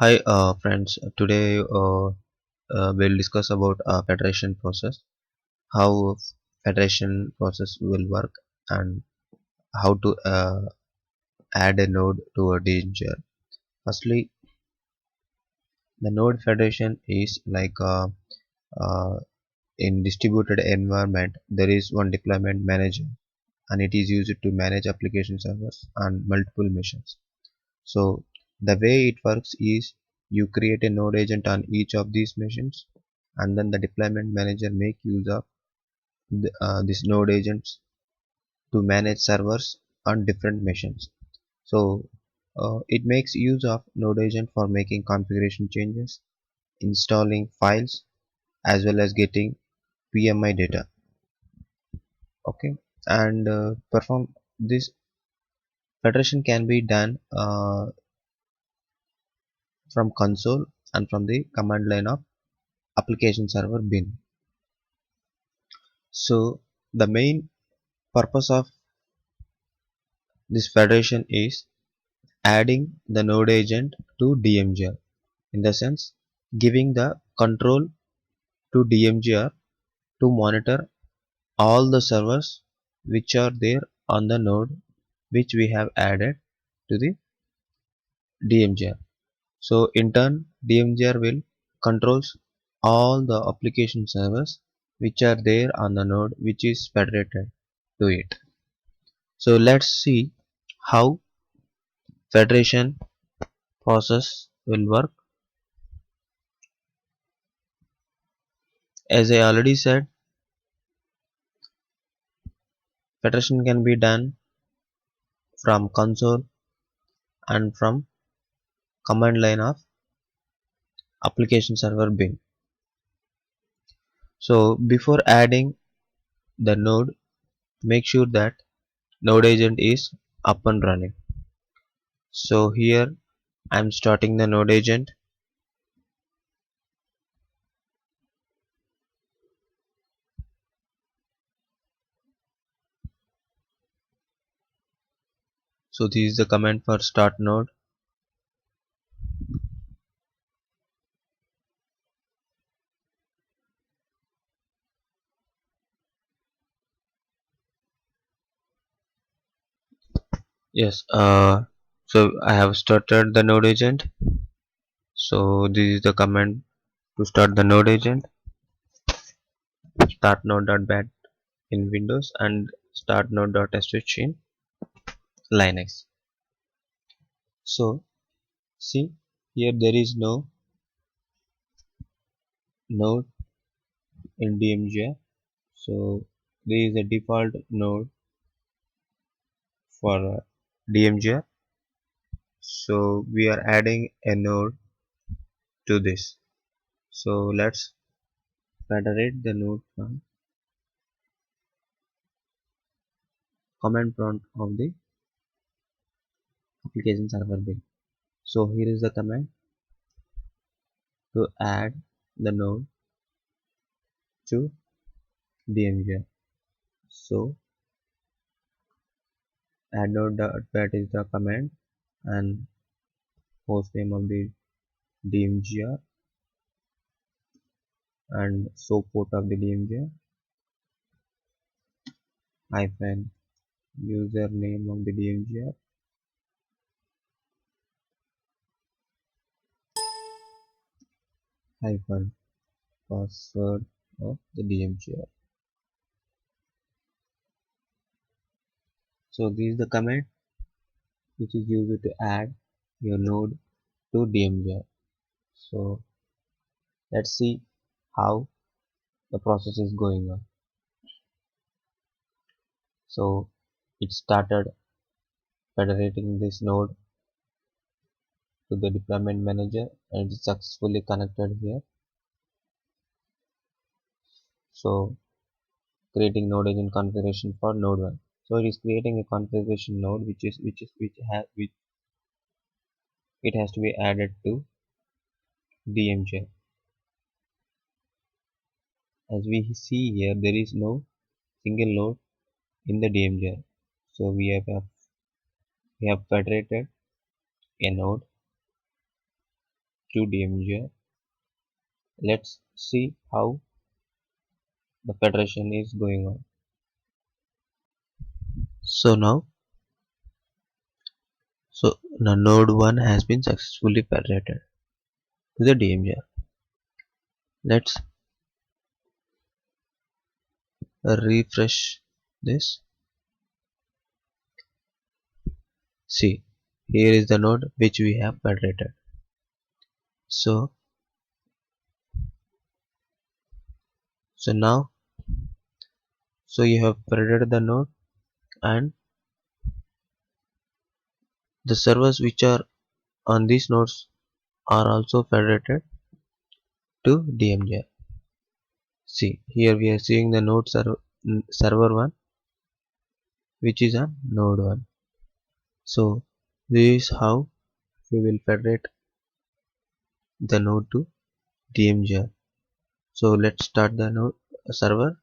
Hi, friends. Today we'll discuss about federation process, how federation process will work, and how to add a node to a danger. Firstly, the node federation is like in distributed environment, there is one deployment manager, and it is used to manage application servers and multiple machines. So the way it works is you create a node agent on each of these machines, and then the deployment manager make use of this node agents to manage servers on different machines. So it makes use of node agent for making configuration changes, installing files, as well as getting PMI data. Okay, and perform this federation can be done from console and from the command line of application server bin. So the main purpose of this federation is adding the node agent to DMGR, in the sense giving the control to DMGR to monitor all the servers which are there on the node which we have added to the DMGR. So in turn DMGR will controls all the application servers which are there on the node which is federated to it. So let's see how federation process will work. As I already said, federation can be done from console and from command line of application server bin. So before adding the node, make sure that node agent is up and running. So here I'm starting the node agent. So this is the command for start node. Yes, so I have started the node agent. So this is the command to start the node agent. Start node.bat in Windows and start node.sh in Linux. So see, here there is no node in DMGR. So there is a default node for DMGR. So we are adding a node to this. So let's federate the node from command prompt of the application server bin. So here is the command to add the node to DMGR. So add node.bat is the command, and host name of the DMGR and so port of the DMGR hyphen username of the DMGR hyphen password of the DMGR. So this is the command which is used to add your node to DMGR. So let's see how the process is going on. So it started federating this node to the deployment manager, and it's successfully connected here. So creating node agent configuration for node 1. So it is creating a configuration node which it has to be added to DMGR. As we see here, there is no single node in the DMGR. So we have federated a node to DMGR. Let's see how the federation is going on. So now, the node 1 has been successfully federated to the DMGR. Let's refresh this. See, here is the node which we have federated. So, now, you have federated the node, and the servers which are on these nodes are also federated to DMGR. See, here we are seeing the node server 1 which is on node 1. So, this is how we will federate the node to DMGR. So let's start the node server